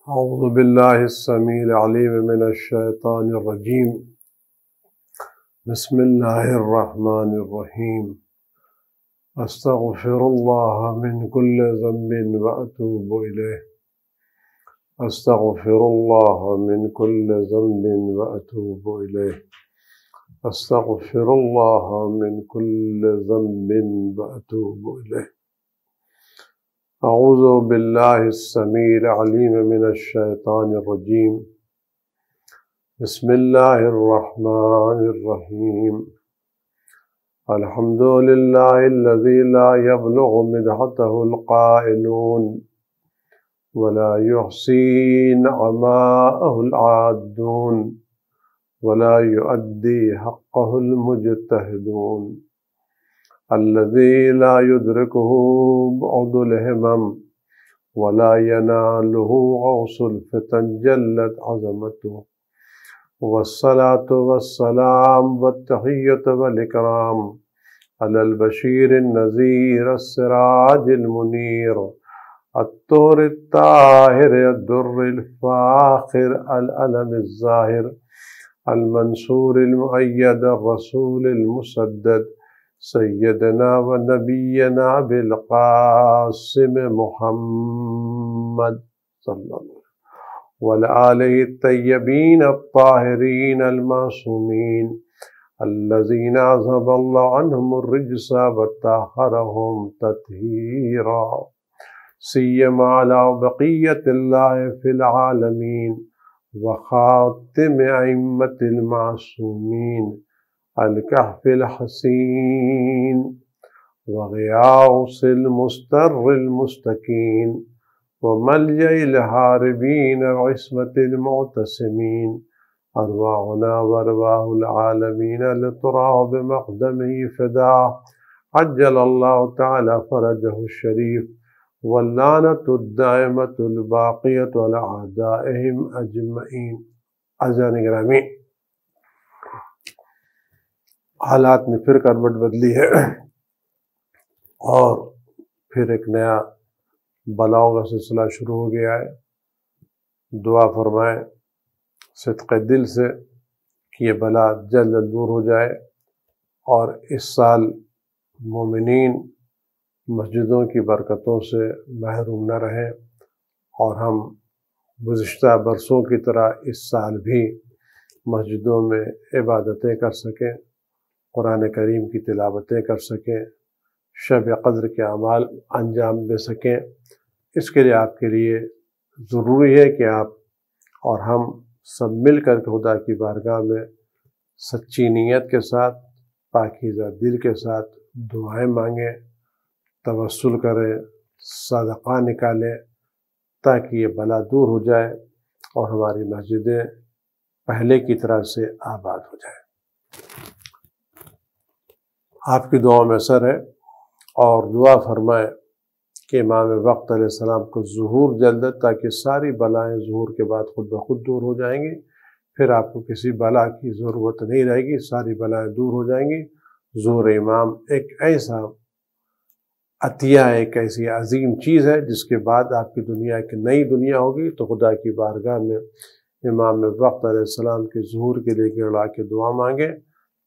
أعوذ بالله السميع العليم من الشيطان الرجيم. بسم الله الرحمن الرحيم. أستغفر الله من كل ذنب وأتوب إليه. أستغفر الله من كل ذنب وأتوب إليه. أستغفر الله من كل ذنب وأتوب إليه. أعوذ بالله السميع العليم من الشيطان الرجيم. بسم الله الرحمن الرحيم. الحمد لله الذي لا يبلغ مدحته القائلون ولا يحصي نعماءه العادون ولا يؤدي حقه المجتهدون. الذي لا يدركه بعد الهمم ولا يناله غوص الفتن جلت عظمته. والصلاة والسلام والتحية والإكرام على البشير النذير السراج المنير الطور الطاهر الدر الفاخر العلم الظاهر المنصور المؤيد الرسول المسدد سيدنا ونبينا بالقاسم محمد صلى الله عليه وسلم وعلى آله الطيبين الطاهرين المعصومين الذين أذهب الله عنهم الرجس وطهرهم تطهيرا سيما على بقية الله في العالمين وخاتم أئمة المعصومين الكهف الحسين وغياث المستر المستكين وملجأ الهاربين وعصمة المعتصمين أرواحنا وأرواح العالمين لتراه بمقدمه فداه عجل الله تعالى فرجه الشريف واللعنة الدائمة الباقية على أعدائهم أجمعين. عزیزان گرامی، حالات نے پھر کروٹ بدلی ہے اور پھر ایک نیا بلاؤں کا سلسلہ شروع ہو گیا ہے. دعا فرمائیں صدق دل سے کہ یہ بلا جلد دور ہو جائے اور اس سال مومنین مسجدوں کی برکتوں سے محروم نہ رہیں اور ہم گزشتہ برسوں کی طرح اس سال بھی مسجدوں میں عبادتیں کر سکیں، قرآن کریم کی تلاوتیں کر سکیں، شب قدر کے اعمال انجام دے سکیں. اس کے لیے آپ کے لیے ضروری ہے کہ آپ اور ہم سب مل کر کے خدا کی بارگاہ میں سچی نیت کے ساتھ، پاکیزہ دل کے ساتھ دعائیں مانگیں، توسل کریں، صدقہ نکالیں تاکہ یہ بلا دور ہو جائے اور ہماری مسجدیں پہلے کی طرح سے آباد ہو جائیں. آپ کی دعاؤں میں اثر ہے اور دعا فرمائیں کہ امام وقت علیہ السلام کو ظہور جلد تاکہ ساری بلائیں ظہور کے بعد خود بخود دور ہو جائیں گی. پھر آپ کو کسی بلا کی ضرورت نہیں رہے گی، ساری بلائیں دور ہو جائیں گی. ظہور امام ایک ایسا عطیہ ہے، ایک ایسی عظیم چیز ہے جس کے بعد آپ کی دنیا ایک نئی دنیا ہوگی. تو خدا کی بارگاہ میں امام وقت علیہ السلام کے ظہور کے لیے گڑا کے دعا مانگیں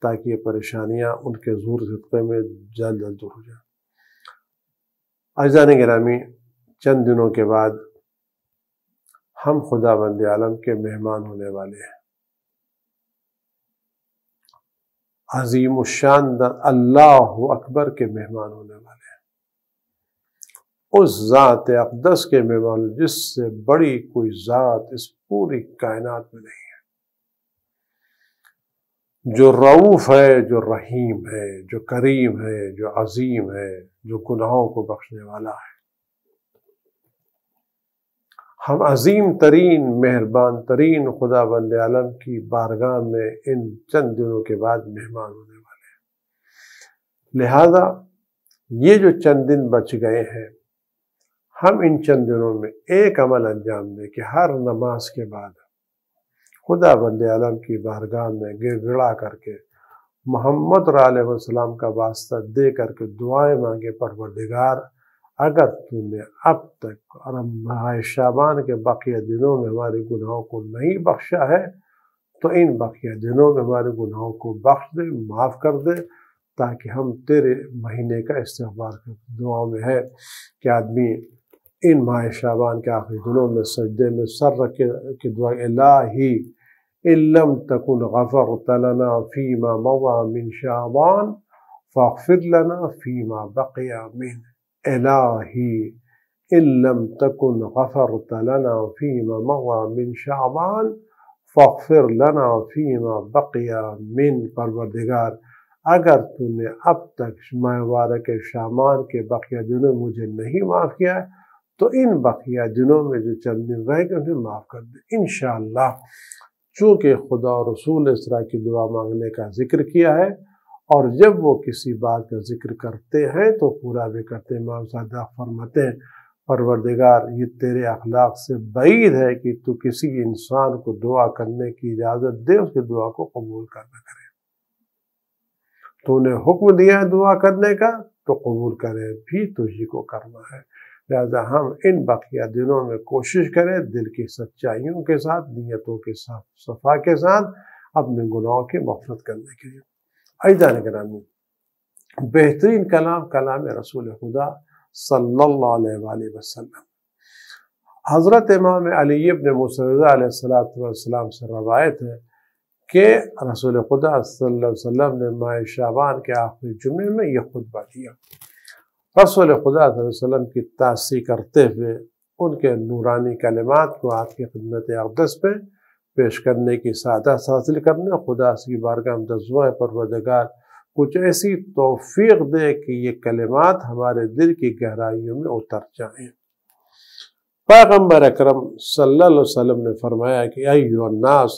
تاکہ یہ پریشانیاں ان کے ظہور صدقے میں جلد دور ہو جائیں. عزیزان گرامی، چند دنوں کے بعد ہم خدا بند عالم کے مہمان ہونے والے ہیں. عظیم الشان اللہ اکبر کے مہمان ہونے والے ہیں. اس ذات اقدس کے مہمان جس سے بڑی کوئی ذات اس پوری کائنات میں نہیں ہے، جو رؤوف ہے، جو رحیم ہے، جو کریم ہے، جو عظیم ہے، جو گناہوں کو بخشنے والا ہے. ہم عظیم ترین، مہربان ترین خدا بند عالم کی بارگاہ میں ان چند دنوں کے بعد مہمان ہونے والے ہیں. لہذا یہ جو چند دن بچ گئے ہیں، ہم ان چند دنوں میں ایک عمل انجام دیں کہ ہر نماز کے بعد خدا بند عالم کی بارگاہ میں گر گڑا کر کے محمد علیہ السلام کا واسطہ دے کر کے دعائیں مانگے، پروردگار اگر تو نے اب تک اور ماہ شعبان کے بقیہ دنوں میں ہمارے گناہوں کو نہیں بخشا ہے تو ان بقیہ دنوں میں ہمارے گناہوں کو بخش دے، معاف کر دے، تاکہ ہم تیرے مہینے کا استغفار کریں۔ دعاؤں میں ہے کہ آدمی ان ماہ شعبان کے آخری دنوں میں سجدے میں سر رکھ کے دعا الہی ان لم تکن غفرت لنا فیما مضى من شعبان فاغفر لنا فیما بقی من الہی ان لم تکن غفرت لنا فیما مضى من شعبان فاغفر لنا فیما بقی من پروردگار اگر تو نے اب تک ماہ مبارک شعبان کے بقیہ دنوں مجھے نہیں معاف کیا ہے تو ان بقیہ دنوں میں جو چند دن رہ گئے انہیں معاف کر دے انشاءاللہ۔ چونکہ خدا اور رسول اس طرح کی دعا مانگنے کا ذکر کیا ہے، اور جب وہ کسی بات کا ذکر کرتے ہیں تو پورا بھی کرتے ہیں۔ امام صادق فرماتے ہیں پروردگار یہ تیرے اخلاق سے بعید ہے کہ تو کسی انسان کو دعا کرنے کی اجازت دے اس کی دعا کو قبول کرنا کرے، تو نے حکم دیا ہے دعا کرنے کا تو قبول کرے بھی تجھی کو کرنا ہے۔ لہذا ہم ان بقیہ دنوں میں کوشش کریں دل کی سچائیوں کے ساتھ، نیتوں کے ساتھ، صفا کے ساتھ اپنے گناہوں کی مغفرت کرنے کے لیے۔ عزیزان گرامی، بہترین کلام کلام رسول خدا صلی اللہ علیہ وآلہ وسلم۔ حضرت امام علی ابن موسیٰ رضا علیہ السلام سے روایت ہے کہ رسول خدا صلی اللہ علیہ وسلم نے ماہ شعبان کے آخری جمعے میں یہ خطبہ دیا۔ رسول خدا صلی اللہ علیہ وسلم کی تعصیح کرتے ہوئے ان کے نورانی کلمات کو آپ کی خدمت اقدس پہ پیش کرنے کی سعادت حاصل کرنے، خدا کی بارگاہ میں دعا ہے پروردگار کچھ ایسی توفیق دے کہ یہ کلمات ہمارے دل کی گہرائیوں میں اتر جائیں۔ پیغمبر اکرم صلی اللہ علیہ وسلم نے فرمایا کہ ایھا الناس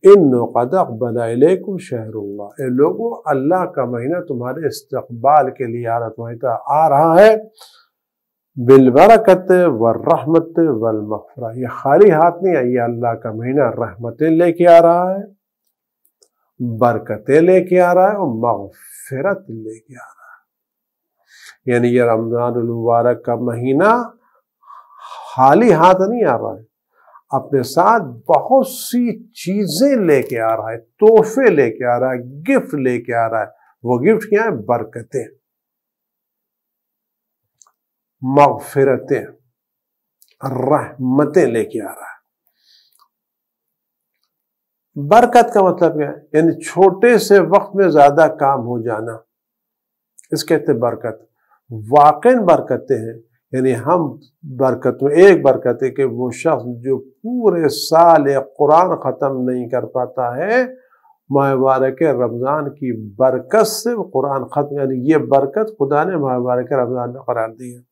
انہ قد اقبل الیکم شہر اللہ، اے لوگوں اللہ کا مہینہ تمہارے استقبال کے لیے آ رہا ہے، بالبرکت والرحمت والمغفرہ، یہ خالی ہاتھ نہیں ہے، یہ اللہ کا مہینہ رحمتیں لے کے آ رہا ہے، برکتیں لے کے آ رہا ہے اور مغفرت لے کے آ رہا ہے۔ یعنی یہ رمضان المبارک کا مہینہ خالی ہاتھ نہیں آ رہا ہے، اپنے ساتھ بہت سی چیزیں لے کے آ رہا ہے، تحفے لے کے آ رہا ہے، گفٹ لے کے آ رہا ہے۔ وہ گفٹ کیا ہے؟ برکتیں، مغفرتیں، رحمتیں لے کے آ رہا ہے۔ برکت کا مطلب کیا ہے؟ یعنی چھوٹے سے وقت میں زیادہ کام ہو جانا، اس کہتے ہیں برکت۔ واقعی برکتیں ہیں، یعنی ہم برکت میں ایک برکت ہے کہ وہ شخص جو پورے سال ایک قرآن ختم نہیں کر پاتا ہے، ماہ مبارک رمضان کی برکت سے وہ قرآن ختم، یعنی یہ برکت خدا نے ماہ مبارک رمضان میں قرار دی ہے۔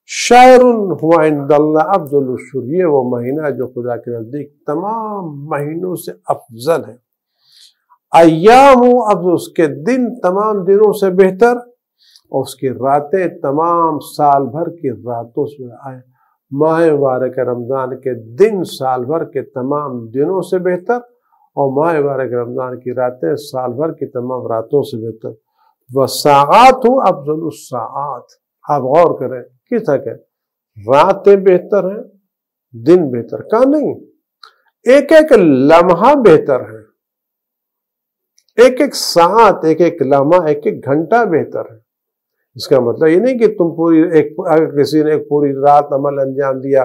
شہر هو عند اللہ افضل الشہور، یہ وہ مہینہ جو خدا کے نزدیک تمام مہینوں سے افضل ہے۔ ایام افضل، اس کے دن تمام دنوں سے بہتر، اور اس کی راتیں تمام سال بھر کی راتوں سے آئے۔ ماہ مبارک رمضان کے دن سال بھر کے تمام دنوں سے بہتر، اور ماہ مبارک رمضان کی راتیں سال بھر کی تمام راتوں سے بہتر۔ وساعات افضل الساعات، آپ غور کریں کس طرح کہ راتیں بہتر ہیں، دن بہتر کا نہیں، ایک ایک لمحہ بہتر ہے، ایک ایک ساعت، ایک ایک لمحہ، ایک ایک گھنٹہ بہتر ہے۔ اس کا مطلب یہ نہیں کہ تم اگر کسی نے ایک پوری رات عمل انجام دیا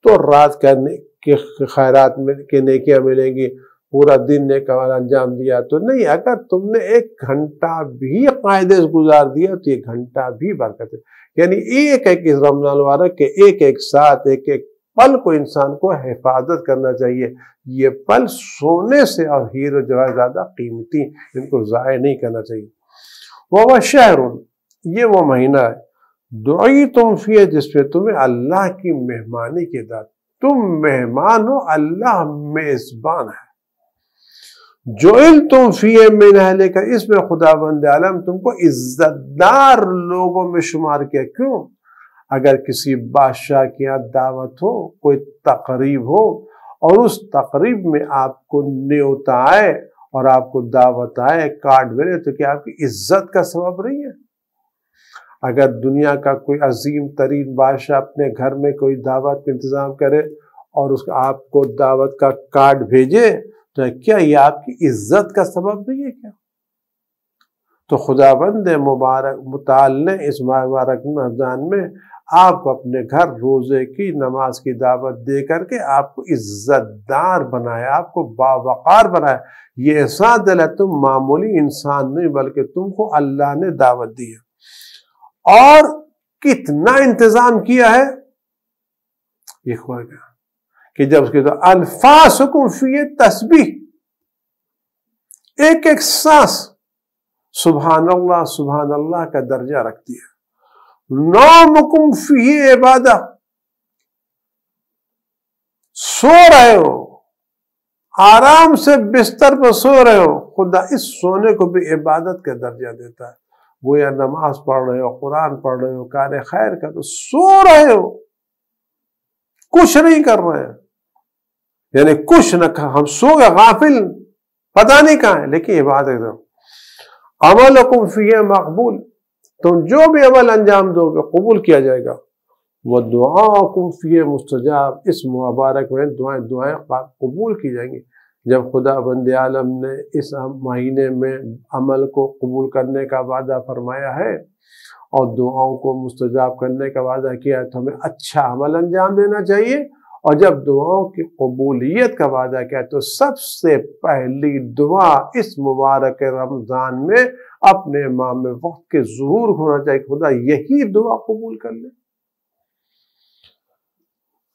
تو رات کے خیرات کے نیکیاں ملیں گی، پورا دن نیک عمل انجام دیا تو نہیں۔ اگر تم نے ایک گھنٹہ بھی قاعدے سے گزار دیا تو یہ گھنٹہ بھی برکت ہے۔ یعنی ایک ایک اس رمضان المبارک کے ایک ایک ساتھ، ایک ایک پل کو انسان کو حفاظت کرنا چاہیے۔ یہ پل سونے سے اور ہیرے جواہر زیادہ قیمتی، ان کو ضائع نہیں کرنا چاہیے۔ وہ شہر، یہ وہ مہینہ ہے دعیتم فیہ، جس پہ تمہیں اللہ کی مہمانی کی دعوت، تم مہمان ہو، اللہ میزبان ہے۔ جعلتم فیہ من اہلہ، اس میں خداوند عالم تم کو عزت دار لوگوں میں شمار کیا۔ کیوں؟ اگر کسی بادشاہ کی یہاں دعوت ہو، کوئی تقریب ہو، اور اس تقریب میں آپ کو نیوتا آئے اور آپ کو دعوت آئے، کارڈ ملے، تو کیا آپ کی عزت کا سبب نہیں ہے؟ اگر دنیا کا کوئی عظیم ترین بادشاہ اپنے گھر میں کوئی دعوت کا انتظام کرے اور اس کا آپ کو دعوت کا کارڈ بھیجے تو کیا یہ آپ کی عزت کا سبب نہیں ہے کیا؟ تو خداوند مبارک متعال نے اس مبارک رمضان میں آپ کو اپنے گھر روزے کی نماز کی دعوت دے کر کے آپ کو عزت دار بنایا، آپ کو باوقار بنایا۔ یہ احسان دل ہے، تم معمولی انسان نہیں بلکہ تم کو اللہ نے دعوت دی ہے۔ اور کتنا انتظام کیا ہے یہ خبر کیا کہ جب اس کے تو انفاسکم فی تسبیح، ایک ایک سانس سبحان اللہ کا درجہ رکھتی ہے۔ نومکم فی عبادہ، سو رہے ہو آرام سے بستر پر سو رہے ہو، خدا اس سونے کو بھی عبادت کا درجہ دیتا ہے۔ وہ یا نماز پڑھ رہے ہو، قرآن پڑھ رہے ہو، کار خیر کا، تو سو رہے ہو، کچھ نہیں کر رہے ہیں، یعنی کچھ نہ ہم سو گئے غافل، پتہ نہیں کہاں ہے، لیکن عبادت ہے۔ عملکم فیہ مقبول، تم جو بھی عمل انجام دو گے قبول کیا جائے گا۔ وَدُعَاءُكُمْ فِيهِ مُسْتَجَابٌ، اس مبارک میں دعائیں قبول کی جائیں گی۔ جب خدا بند عالم نے اس مہینے میں عمل کو قبول کرنے کا وعدہ فرمایا ہے اور دعاؤں کو مستجاب کرنے کا وعدہ کیا ہے تو ہمیں اچھا عمل انجام دینا چاہیے، اور جب دعاؤں کی قبولیت کا وعدہ کیا ہے تو سب سے پہلی دعا اس مبارک رمضان میں اپنے امام وقت کے ظہور ہونا چاہیے، خدا یہی دعا قبول کر لے۔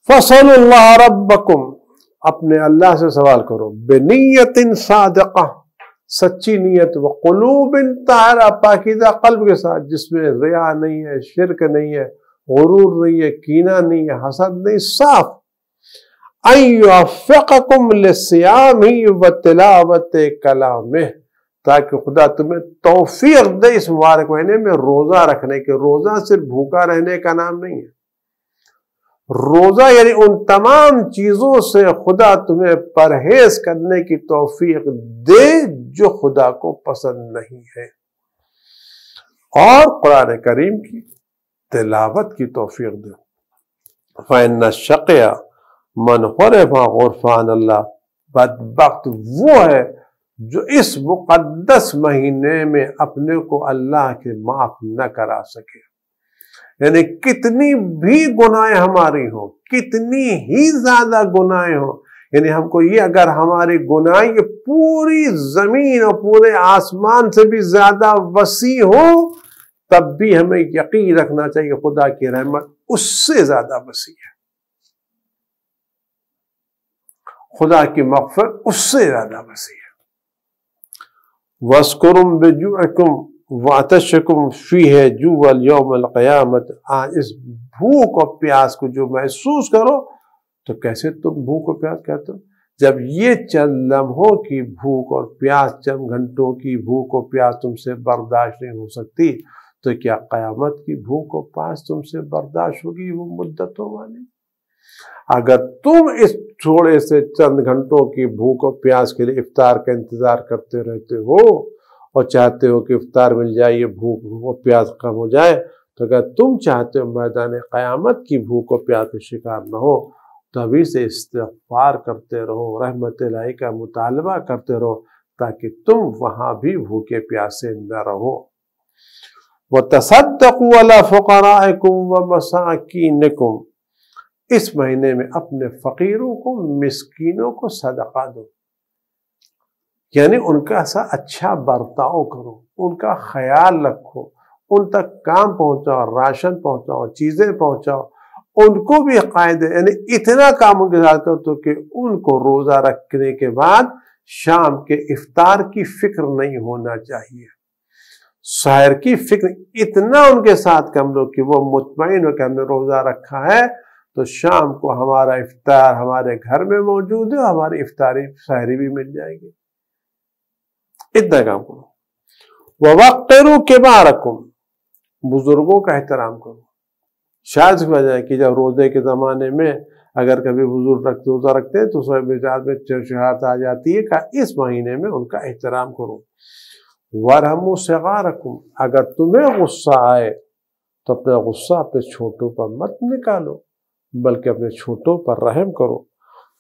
فَصَلُوا اللَّهَ رَبَّكُمْ، اپنے اللہ سے سوال کرو، بِنِيَّةٍ صَادِقَةٍ، سچی نیت، وَقُلُوبٍ طَاہِرَةٍ، پاکیزہ قلب کے ساتھ، جس میں ریا نہیں ہے، شرک نہیں ہے، غرور نہیں ہے، کینہ نہیں ہے، حسد نہیں، صاف۔ أَن يُوَفِّقَكُمْ لِلصِّيَامِ وَتِلَاوَةِ كَلَامِهِ، تاکہ خدا تمہیں توفیق دے اس مبارک مہینے میں روزہ رکھنے کے۔ روزہ صرف بھوکا رہنے کا نام نہیں ہے، روزہ یعنی ان تمام چیزوں سے خدا تمہیں پرہیز کرنے کی توفیق دے جو خدا کو پسند نہیں ہے، اور قرآن کریم کی تلاوت کی توفیق دے۔ فَإِنَّ الشَّقِيَ مَنْ خُرِفَ غُرْفَانَ اللَّهِ، بدبخت وہ ہے جو اس مقدس مہینے میں اپنے کو اللہ کے معاف نہ کرا سکے۔ یعنی کتنی بھی گناہیں ہماری ہوں، کتنی ہی زیادہ گناہیں ہوں، یعنی ہم کو یہ اگر ہماری گناہیں یہ پوری زمین اور پورے آسمان سے بھی زیادہ وسیع ہو، تب بھی ہمیں یقین رکھنا چاہیے خدا کی رحمت اس سے زیادہ وسیع ہے، خدا کی مغفرت اس سے زیادہ وسیع ہے۔ وَاسْكُرُمْ بِجُوعِكُمْ وَعْتَشِكُمْ فِيهِ جُوَّ الْيَوْمِ الْقِيَامَةِ، اس بھوک اور پیاس کو جو محسوس کرو، تو کیسے تم بھوک اور پیاس کہتے ہو؟ جب یہ چند لمحوں کی بھوک اور پیاس، چند گھنٹوں کی بھوک اور پیاس تم سے برداشت نہیں ہو سکتی، تو کیا قیامت کی بھوک اور پیاس تم سے برداشت ہوگی وہ مدتوں والی؟ اگر تم اس تھوڑے سے چند گھنٹوں کی بھوک اور پیاس کے لیے افطار کا انتظار کرتے رہتے ہو اور چاہتے ہو کہ افطار مل جائے، یہ بھوک اور پیاس کم ہو جائے، تو اگر تم چاہتے ہو میدان قیامت کی بھوک اور پیاس کا شکار نہ ہو تو ابھی سے استغفار کرتے رہو، رحمت الہی کا مطالبہ کرتے رہو، تاکہ تم وہاں بھی بھوکے پیاسے نہ رہو۔ وَتَصَدَّقُوا عَلَىٰ فُقَرَائِكُمْ وَمَسَاكِينِكُمْ، اس مہینے میں اپنے فقیروں کو، مسکینوں کو صدقہ دو، یعنی ان کا ایسا اچھا برتاؤ کرو، ان کا خیال رکھو، ان تک کام پہنچاؤ، راشن پہنچاؤ، چیزیں پہنچاؤ، ان کو بھی قائد ہے، یعنی اتنا کام ان کے ساتھ کرو تو کہ ان کو روزہ رکھنے کے بعد شام کے افطار کی فکر نہیں ہونا چاہیے، سحر کی فکر، اتنا ان کے ساتھ کم لو کہ وہ مطمئن ہو کہ ہم نے روزہ رکھا ہے تو شام کو ہمارا افطار ہمارے گھر میں موجود ہے، ہماری افطاری سحری بھی مل جائے گی۔ اتنا کام کرو۔ وَوَقِّرُوا كِبَارَكُمْ، بزرگوں کا احترام کرو۔ شاید اس وجہ ہے کہ جب روزے کے زمانے میں اگر کبھی بزرگ روزہ رکھتے ہیں تو سب مزاج میں چڑچڑاہٹ آ جاتی ہے کہ اس مہینے میں ان کا احترام کرو۔ وَارْحَمُوا صِغَارَكُمْ، اگر تمہیں غصہ آئے تو اپنا غصہ اپنے چھوٹوں پر مت نکالو، بلکہ اپنے چھوٹوں پر رحم کرو۔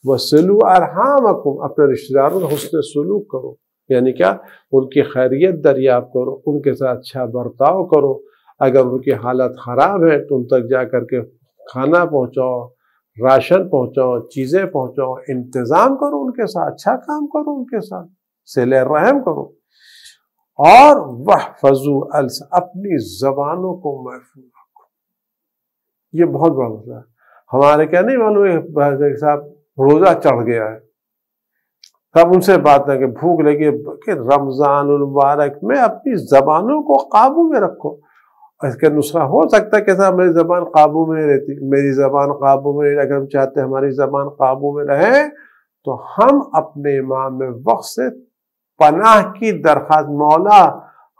وَصِلُوا أَرْحَامَكُمْ، اپنے رشتہ داروں کا حسن سلوک کرو، یعنی کیا؟ ان کی خیریت دریافت کرو، ان کے ساتھ اچھا برتاؤ کرو۔ اگر ان کی حالت خراب ہے تو ان تک جا کر کے کھانا پہنچاؤ، راشن پہنچاؤ، چیزیں پہنچاؤ، انتظام کرو ان کے ساتھ، اچھا کام کرو ان کے ساتھ، صلہ رحم کرو۔ اور وَاحْفَظُوا أَلْسِنَتَکُمْ، اپنی زبانوں کو محفوظ رکھو۔ یہ بہت بڑا مسئلہ ہے۔ ہمارے کیا نہیں معلوم صاحب روزہ چڑھ گیا ہے، تب ان سے بات ہے کہ بھوک لگی کہ رمضان المبارک میں اپنی زبانوں کو قابو میں رکھو۔ اس کا نسخہ ہو سکتا ہے کہ صاحب میری زبان قابو میں نہیں رہتی، میری زبان قابو میں، اگر ہم چاہتے ہیں ہماری زبان قابو میں رہے تو ہم اپنے امام وقت سے پناہ کی درخواست، مولا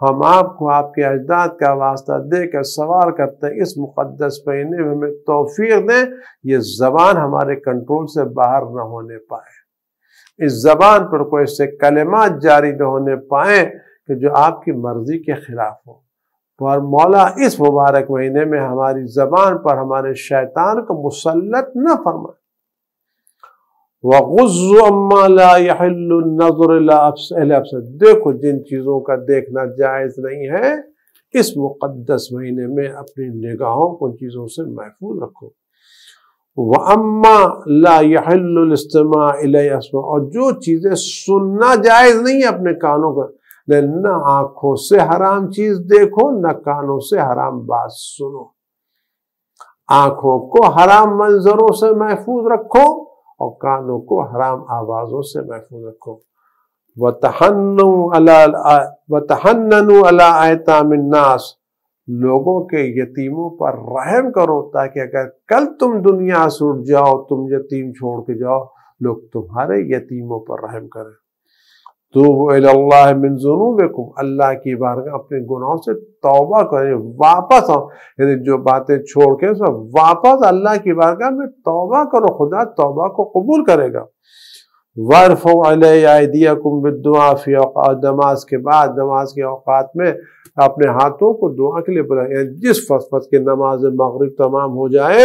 ہم آپ کو آپ کے اجداد کا واسطہ دے کر سوال کرتے ہیں اس مقدس مہینے میں ہمیں توفیق دیں یہ زبان ہمارے کنٹرول سے باہر نہ ہونے پائے، اس زبان پر کوئی سے کلمات جاری نہ ہونے پائیں کہ جو آپ کی مرضی کے خلاف ہو، اور مولا اس مبارک مہینے میں ہماری زبان پر ہمارے شیطان کو مسلط نہ فرمائے۔ وَغُضُّوا عَمَّا لَا يَحِلُّ النَّظْرُ إِلَىٰ الْأَبْصَارِ، دیکھو جن چیزوں کا دیکھنا جائز نہیں ہے اس مقدس مہینے میں اپنی نگاہوں کو ان چیزوں سے محفوظ رکھو۔ وَأَمَّا لَا يَحِلُّ الْإِسْتِمَاعُ إِلَيْهِ، اور جو چیزیں سننا جائز نہیں ہے اپنے کانوں کا، نہ آنکھوں سے حرام چیز دیکھو، نہ کانوں سے حرام بات سنو۔ آنکھوں کو حرام منظروں سے محفوظ رکھو اور کانوں کو حرام آوازوں سے محفوظ رکھو۔ وَتَحَنَّنُوا عَلَىٰ أَيْتَامِ النَّاسِ، لوگوں کے یتیموں پر رحم کرو تاکہ اگر کل تم دنیا سے اٹھ جاؤ، تم یتیم چھوڑ کے جاؤ، لوگ تمہارے یتیموں پر رحم کریں۔ توبوا الی اللہ من ذنوبکم، اللہ کی بارگاہ اپنے گناہوں سے توبہ کریں، واپس آؤ، یعنی جو باتیں چھوڑ کے واپس اللہ کی بارگاہ میں توبہ کرو، خدا توبہ کو قبول کرے گا۔ وارفعوا علی ایدیکم بالدعاء فی اوقات، نماز کے بعد، نماز کے اوقات میں اپنے ہاتھوں کو دعا کے لیے بلائیں، یعنی جس وقت کے نماز مغرب تمام ہو جائے،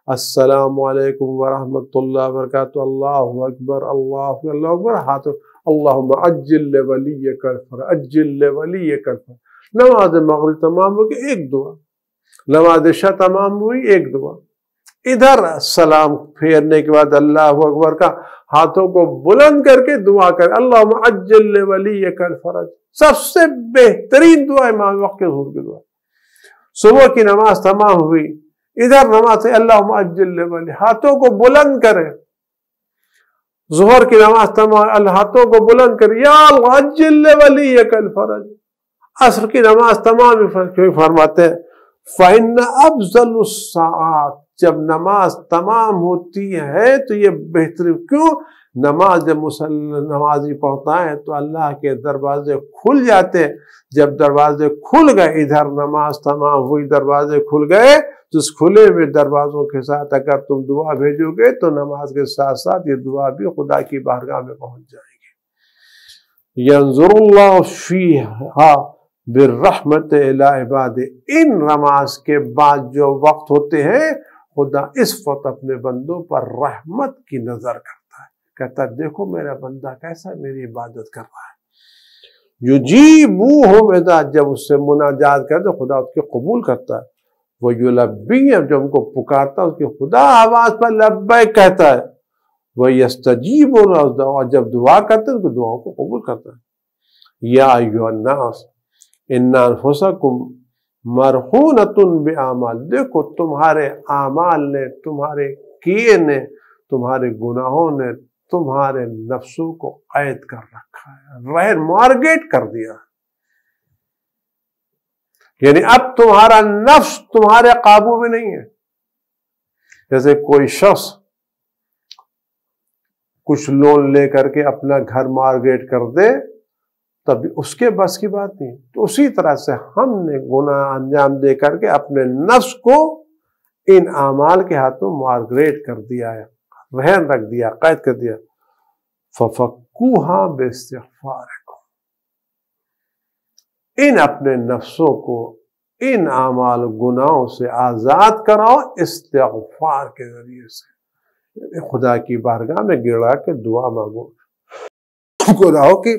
السلام علیکم ورحمۃ اللہ وبرکاتہ، اللہ اکبر اللہ اکبر، ہاتھوں اللہم عجل لولیک الفرج، عجل لولیک الفرج۔ نماز مغرب تمام ہو گئی ایک دعا، نماز عشاء تمام ہوئی ایک دعا، ادھر سلام پھیرنے کے بعد اللہ اکبر کا ہاتھوں کو بلند کر کے دعا کر، اللہم عجل لولیک الفرج، سب سے بہترین دعا امام وقت کے ظہور کی دعا۔ صبح کی نماز تمام ہوئی، ادھر نماز سے اللہم عجل لولیک، ہاتھوں کو بلند کرے، ظہر کی نماز تمام، ہاتھوں کو بلند کر، یا اللہ عجل لولیک الفرج۔ عصر کی نماز تمام فرماتے ہیں فَإِنَّ أَفْضَلُ السَّاعَاتِ، جب نماز تمام ہوتی ہے تو یہ بہترین، کیوں؟ نماز جب نمازی پڑھتا ہے تو اللہ کے دروازے کھل جاتے ہیں، جب دروازے کھل گئے، ادھر نماز تمام ہوئی، دروازے کھل گئے، تو اس کھلے ہوئے دروازوں کے ساتھ اگر تم دعا بھیجو گے تو نماز کے ساتھ ساتھ یہ دعا بھی خدا کی بارگاہ میں پہنچ جائے گی۔ ينظر اللہ فیہا بالرحمت الی عبادہ، ان نماز کے بعد جو وقت ہوتے ہیں خدا اس وقت اپنے بندوں پر رحمت کی نظر کرتا ہے، کہتا ہے دیکھو میرا بندہ کیسا میری عبادت کر رہا ہے۔ یجیبوہم اذا، جب اس سے مناجات کرتے تو خدا اس کے قبول کرتا ہے۔ وَيُلَبِّيهِمْ، جب ان کو پکارتا ہے اس کی خدا آواز پر لبیک کہتا ہے۔ وَيَسْتَجِيبُونَ، اور جب دعا کرتے ہیں ان کو دعاؤں کو قبول کرتا ہے۔ یا ایھا الناس ان انفسکم مرہونۃ بِاعمال، دیکھو تمہارے اعمال نے، تمہارے کیے نے، تمہارے گناہوں نے تمہارے نفسوں کو قید کر رکھا ہے، رہن مارگیٹ کر دیا، یعنی اب تمہارا نفس تمہارے قابو میں نہیں ہے۔ جیسے کوئی شخص کچھ لون لے کر کے اپنا گھر مارگیٹ کر دے تب اس کے بس کی بات نہیں، تو اسی طرح سے ہم نے گناہ انجام دے کر کے اپنے نفس کو ان اعمال کے ہاتھوں مارگریٹ کر دیا ہے، رہن رکھ دیا، قید کر دیا۔ فَفَكُّوهَا بِاسْتِغْفَارِكُمْ، ان اپنے نفسوں کو، ان اعمال گناہوں سے آزاد کراؤ استغفار کے ذریعے سے، خدا کی بارگاہ میں گڑا کے دعا مانگو، گناہوں کی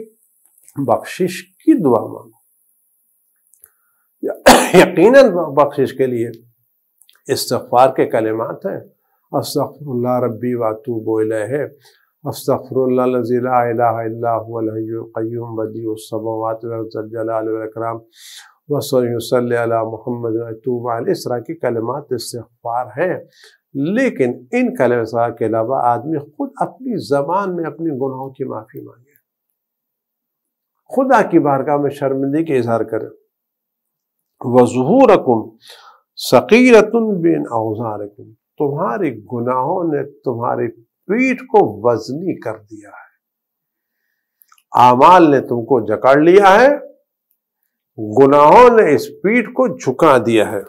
بخشش کی دعا مانگو۔ یقیناً بخشش کے لیے استغفار کے کلمات ہیں، استغفر اللہ ربی واتوب الیہ، استغفر اللہ الذی لا الہ الا هو الحی القیوم بدیع السماوات والارض ذو الجلال والاکرام وصلی علی محمد واتوب الیہ۔ اس طرح کی کلمات استغفار ہیں، لیکن ان کلمات کے علاوہ آدمی خود اپنی زبان میں اپنی گناہوں کی معافی مانگے، خدا کی بارگاہ میں شرمندگی کا اظہار کرے۔ وَظُهُورَكُمْ ثَقِيلَةٌ بِإِنْ أَوْزَارِكُمْ، تمہاری گناہوں نے تمہاری پیٹھ کو وزنی کر دیا ہے، اعمال نے تم کو جکڑ لیا ہے، گناہوں نے اس پیٹھ کو جھکا دیا ہے۔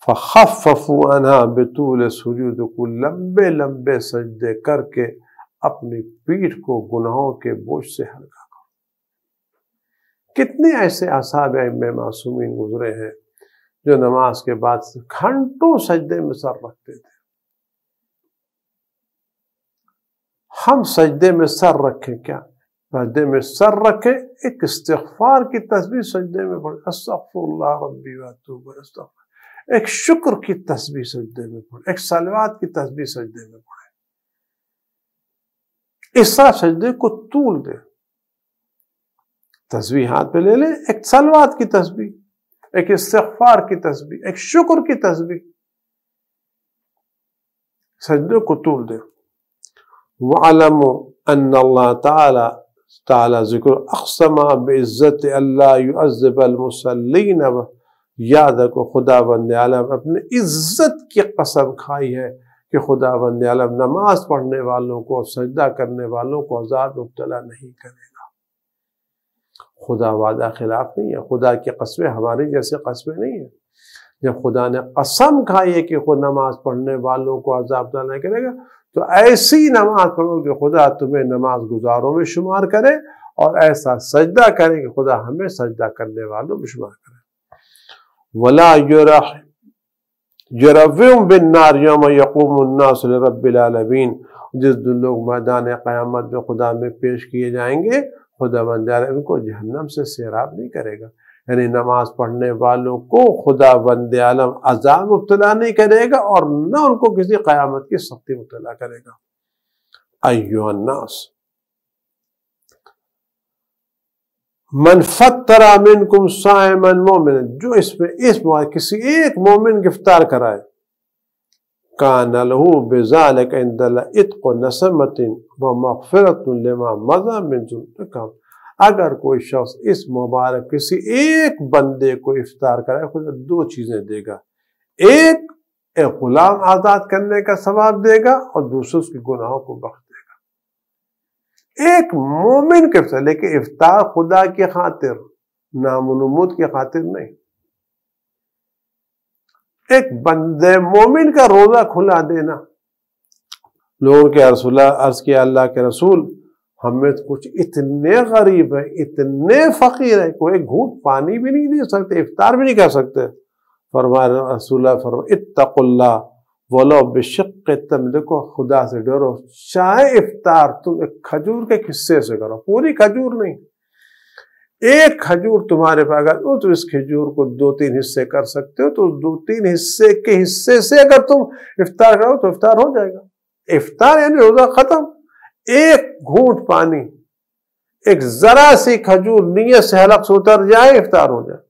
فَخَفَّفُوا عَنْهَا بِطُولِ سُجُودِكُمْ، لمبے لمبے سجدے کر کے اپنی پیٹھ کو گناہوں کے بوجھ سے ہلکا کرو۔ کتنے ایسے اصحاب ائمہ معصومین گزرے ہیں جو نماز کے بعد گھنٹوں سجدے میں سر رکھتے تھے۔ ہم سجدے میں سر رکھیں، کیا سجدے میں سر رکھیں، ایک استغفار کی تسبیح سجدے میں پڑھیں، استغفر اللہ ربی واتوب الیہ، ایک شکر کی تسبیح سجدے میں پڑھیں، ایک صلوات کی تسبیح سجدے میں پڑھیں، اس طرح سجدے کو طول دیں، تسبیح ہاتھ پہ لے لیں، ایک صلوات کی تسبیح، ایک استغفار کی تسبیح، ایک شکر کی تسبیح، سجدے کو طول دیں۔ وَعَلَمُوا أَنَّ اللَّهَ تعالی ذکر اقسم بعزت اللہ يعذب المصلین، یاد رکھو خدا بند عالم اپنے عزت کی قسم کھائی ہے کہ خدا بند عالم نماز پڑھنے والوں کو، سجدہ کرنے والوں کو عذاب مبتلا نہیں کرے گا۔ خدا وعدہ خلاف نہیں ہے، خدا کی قسمیں ہماری جیسے قسمیں نہیں ہیں۔ جب خدا نے قسم کھائی ہے کہ خود نماز پڑھنے والوں کو عذاب مبتلا نہیں کرے گا، تو ایسی نماز پڑھو کہ خدا تمہیں نماز گزاروں میں شمار کرے، اور ایسا سجدہ کرے کہ خدا ہمیں سجدہ کرنے والوں میں شمار کرے۔ وَلَا يُرَوِّهُمْ بِالنَّارِ يَوْمَ يَقُومُ النَّاسُ لِرَبِّ الْعَالَمِينَ، جس دن لوگ میدان قیامت میں خدا میں پیش کیے جائیں گے، خدا بند عالم ان کو جہنم سے سیراب نہیں کرے گا، یعنی نماز پڑھنے والوں کو خدا بند عالم عذاب مبتلا نہیں کرے گا، اور نہ ان کو کسی قیامت کی سختی مبتلا کرے گا۔ ایھا الناس من فطر منکم صائما مومنا، جو اس میں کسی ایک مومن کی افطار کرائے، کان لہ بذلک عند اللہ عتق نسمۃ ومغفرۃ لما مضى من ذنوب، اگر کوئی شخص اس مبارک کسی ایک بندے کو افطار کرائے، خدا دو چیزیں دے گا، ایک غلام آزاد کرنے کا ثواب دے گا، اور دوسرے اس کے گناہوں کو بخش دے گا۔ ایک مومن کے افطار، لیکن افطار خدا کی خاطر، نام و نمود کی خاطر نہیں۔ ایک بندے مومن کا روزہ کھلا دینا، لوگوں کے عرض کیا اللہ کے رسول ہمیں کچھ اتنے غریب ہیں، اتنے فقیر ہیں، کوئی گھونٹ پانی بھی نہیں دے سکتے، افطار بھی نہیں کر سکتے۔ فرمایا رسول اللہ فرمایا اتقوا اللہ ولو بشق تمر، دیکھو خدا سے ڈرو، چاہے افطار تم ایک کھجور کے حصے سے کرو، پوری کھجور نہیں، ایک کھجور تمہارے پاس، اگر تو اس کھجور کو 2-3 حصے کر سکتے ہو، تو 2-3 حصے کے حصے سے اگر تم افطار کرو تو افطار ہو جائے گا۔ افطار یعنی روزہ ختم، ایک گھونٹ پانی، ایک ذرا سی کھجور نیت سے حلق سے اتر جائے، افطار ہو جائے۔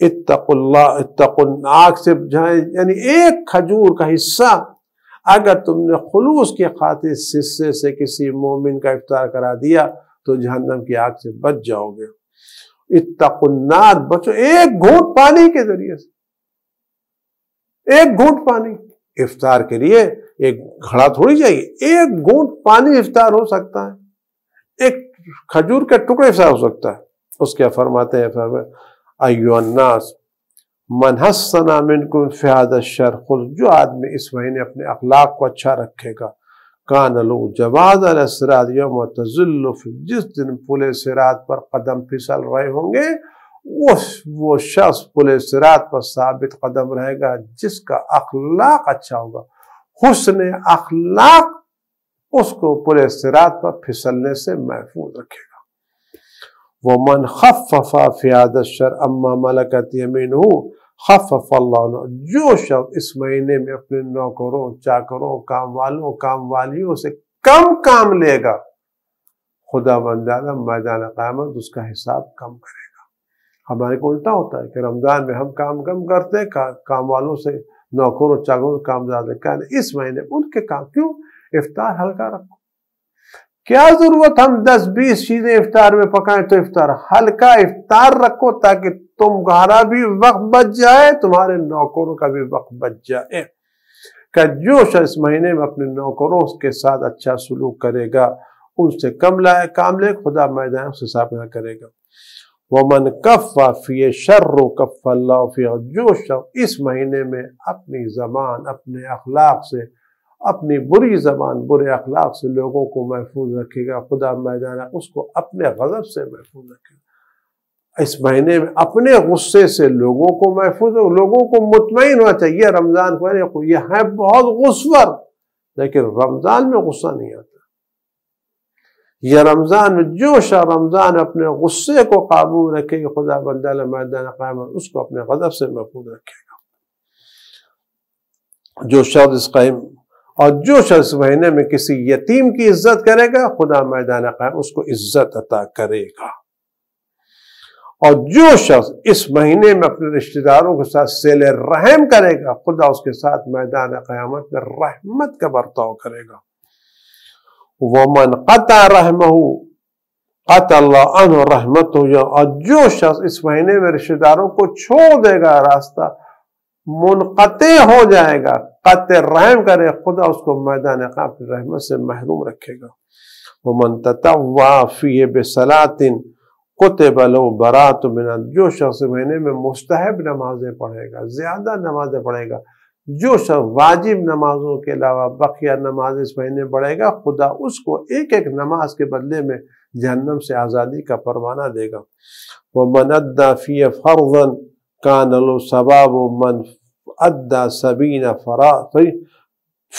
اتقوا اللہ، اتقوا آگ سے جائے، یعنی ایک کھجور کا حصہ اگر تم نے خلوص کی خاطر اس حصے سے کسی مومن کا افطار کرا دیا تو جہنم کی آگ سے بچ جاؤ گے۔ اتقوا النار، بچو ایک گھونٹ پانی کے ذریعے سے، ایک گھونٹ پانی افطار کے لیے ایک گھڑا تھوڑی چاہیے، ایک گھونٹ پانی افطار ہو سکتا ہے، ایک کھجور کے ٹکڑے افطار ہو سکتا ہے۔ اس کے فرماتے ہیں ایھا الناس من حسن منکم فی ھذا الشہر، جو آدمی اس مہینے اپنے اخلاق کو اچھا رکھے گا، کان لہ جواز علی الصراط یوم تزل فی، جس دن پل صراط پر قدم پھسل رہے ہوں گے وہ شخص پل صراط پر ثابت قدم رہے گا جس کا اخلاق اچھا ہوگا۔ حسن اخلاق اس کو پل صراط پر پھسلنے سے محفوظ رکھے گا۔ وَمَنْ خَفَّفَ فِي هَذَا الشَّهْرِ عَمَّا مَلَكَتْ يَمِينُهُ خَفَّفَ اللَّهُ عَنْهُ۔ جو شخص اس مہینے میں اپنے نوکروں، چاکروں، کام والوں، کام والیوں سے کم کام لے گا، خدا بندہ میدان قیامت اس کا حساب کم کرے گا۔ ہمارے کو الٹا ہوتا ہے کہ رمضان میں ہم کام کم کرتے ہیں، کام والوں سے، نوکروں چاکروں سے کام زیادہ کرتے ہیں۔ اس مہینے ان کے کام کیوں؟ افطار ہلکا رکھو۔ کیا ضرورت ہم 10-20 چیزیں افطار میں پکائیں؟ تو افطار ہلکا افطار رکھو تاکہ تمہارا بھی وقت بچ جائے، تمہارے نوکروں کا بھی وقت بچ جائے۔ کہ جو شخص اس مہینے میں اپنے نوکروں کے ساتھ اچھا سلوک کرے گا، ان سے کم لائے کام لے، خدا میدان سے حساب نہ کرے گا۔ وَمَنْ كَفَّ فِي الشَّرِّ كَفَّ اللَّهُ فِيهِ۔ جو شخص اس مہینے میں اپنی زبان، اپنے اخلاق سے، اپنی بری زبان، برے اخلاق سے لوگوں کو محفوظ رکھے گا، خدا میدان اس کو اپنے غضب سے محفوظ رکھے گا۔ اس مہینے میں اپنے غصے سے لوگوں کو محفوظ، لوگوں کو مطمئن ہونا چاہیے رمضان کو، یہ ہے بہت غصور، لیکن رمضان میں غصہ نہیں آتا۔ یہ رمضان میں جو شخص رمضان اپنے غصے کو قابو رکھے گا، خدا بندہ میدان قیامت اس کو اپنے غضب سے محفوظ رکھے گا۔ جو شخص اور جو شخص مہینے میں کسی یتیم کی عزت کرے گا، خدا میدان قیامت اس کو عزت عطا کرے گا۔ اور جو شخص اس مہینے میں اپنے رشتہ داروں کے ساتھ صلہ رحم کرے گا، خدا اس کے ساتھ میدان قیامت میں رحمت کا برتاؤ کرے گا۔ وَمَنْ قَطَعَ رَحْمَهُ قَطَعَ اللَّهُ عَنْهُ رَحْمَتَهُ۔ اور جو شخص اس مہینے میں رشتہ داروں کو چھوڑ دے گا، راستہ منقطع ہو جائے گا، قطع رحم کرے، خدا اس کو میدان قیامت رحمت سے محروم رکھے گا۔ وَمَنْ تَطَوَّعَ فِيهِ بِصَلَاةٍ كُتِبَ لَهُ بَرَاءَةٌ مِنَ النَّارِ۔ جو شخص مہینے میں مستحب نمازیں پڑھے گا، زیادہ نمازیں پڑھے گا، جو شخص واجب نمازوں کے علاوہ بقیہ نماز اس مہینے پڑھے گا، خدا اس کو ایک ایک نماز کے بدلے میں جہنم سے آزادی کا پروانہ دے گا۔ وَمَنْ أَدَّى فِيهِ فَرْضًا كَانَ لَهُ ثَوَابُ مَنْ أَدَّى 70 فَرَائِضَ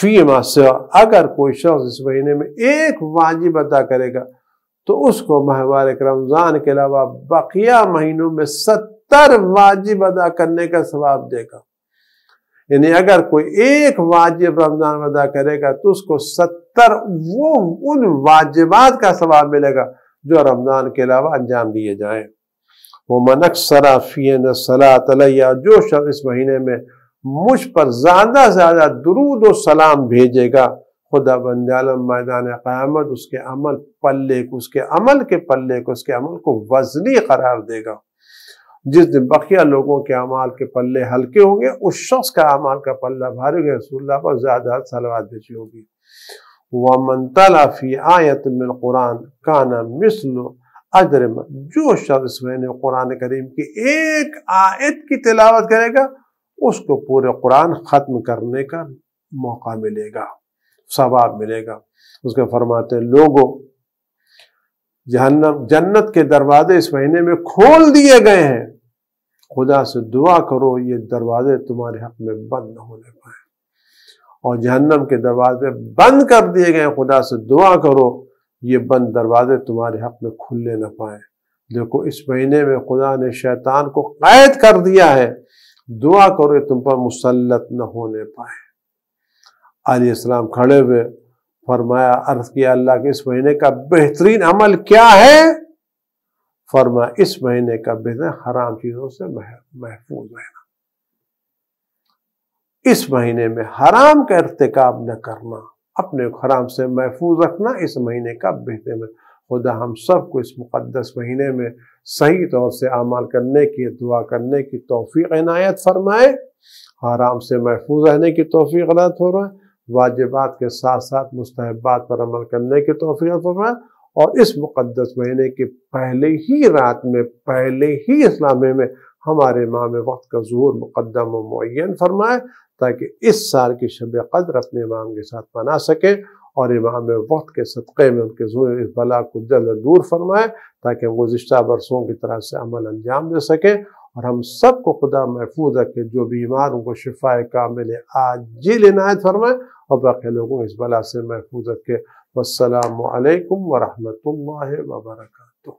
فِيمَا سِوَاهُ۔ اگر کوئی شخص اس مہینے میں ایک واجب ادا کرے گا تو اس کو ماہ رمضان کے علاوہ بقیہ مہینوں میں 70 واجب ادا کرنے کا ثواب دے گا۔ یعنی اگر کوئی ایک واجب رمضان میں ادا کرے گا تو اس کو 70 ان واجبات کا ثواب ملے گا جو رمضان کے علاوہ انجام دیے جائیں۔ وَمَنْ أَكْثَرَ فِيهِ الصَّلَاةَ عَلَيَّ۔ جو شخص اس مہینے میں مجھ پر زیادہ سے زیادہ درود و سلام بھیجے گا، خدا بند عالم میدان قیامت اس کے عمل کو، اس کے عمل کو وزنی قرار دے گا۔ جس دن بقیہ لوگوں کے اعمال کے پلے ہلکے ہوں گے، اس شخص کا اعمال کا پلہ بھاری ہوگا، رسول اللہ پر زیادہ صلوات بھیجی ہوگی۔ وَمَنْ تَلَا فِي آیَةٍ مِّنَ الْقُرْآنِ كَانَ مِثْلُ أَجْرِ مَن۔ جو شخص اس مہینے قرآن کریم کی ایک آیت کی تلاوت کرے گا، اس کو پورے قرآن ختم کرنے کا موقع ملے گا، ثواب ملے گا۔ اس کے فرماتے ہیں، لوگوں، جنت کے دروازے اس مہینے میں کھول دیے گئے ہیں، خدا سے دعا کرو یہ دروازے تمہارے حق میں بند نہ ہونے پائیں۔ اور جہنم کے دروازے بند کر دیے گئے ہیں، خدا سے دعا کرو یہ بند دروازے تمہارے حق میں کھلنے نہ پائیں۔ دیکھو اس مہینے میں خدا نے شیطان کو قید کر دیا ہے، دعا کرو یہ تم پر مسلط نہ ہونے پائے۔ علیہ السلام کھڑے ہوئے فرمایا، عرض کیا اللہ کے اس مہینے کا بہترین عمل کیا ہے؟ فرمایا اس مہینے کا بہترین حرام چیزوں سے محفوظ رہنا، اس مہینے میں حرام کا ارتکاب نہ کرنا، اپنے حرام سے محفوظ رکھنا اس مہینے کا بہترین۔ خدا ہم سب کو اس مقدس مہینے میں صحیح طور سے اعمال کرنے کی، دعا کرنے کی توفیق عنایت فرمائے، حرام سے محفوظ رہنے کی توفیق عنایت فرمائے، واجبات کے ساتھ ساتھ مستحبات پر عمل کرنے کی توفیق فرمائے، اور اس مقدس مہینے کی پہلے ہی رات میں، پہلے ہی اس لمحے میں ہمارے امام وقت کا ظہور مقدم و معین فرمائے، تاکہ اس سال کی شب قدر اپنے امام کے ساتھ منا سکیں اور امام وقت کے صدقے میں ان کے اس بلا کو جلد دور فرمائے تاکہ ہم گزشتہ برسوں کی طرح سے عمل انجام دے سکیں اور ہم سب کو خدا محفوظ رکھے، جو بیمار ان کو شفاء کامل عاجل عنایت فرمائے اور باقی لوگوں کو اس بلا سے محفوظ رکھے۔ والسلام علیکم ورحمۃ اللہ وبرکاتہ۔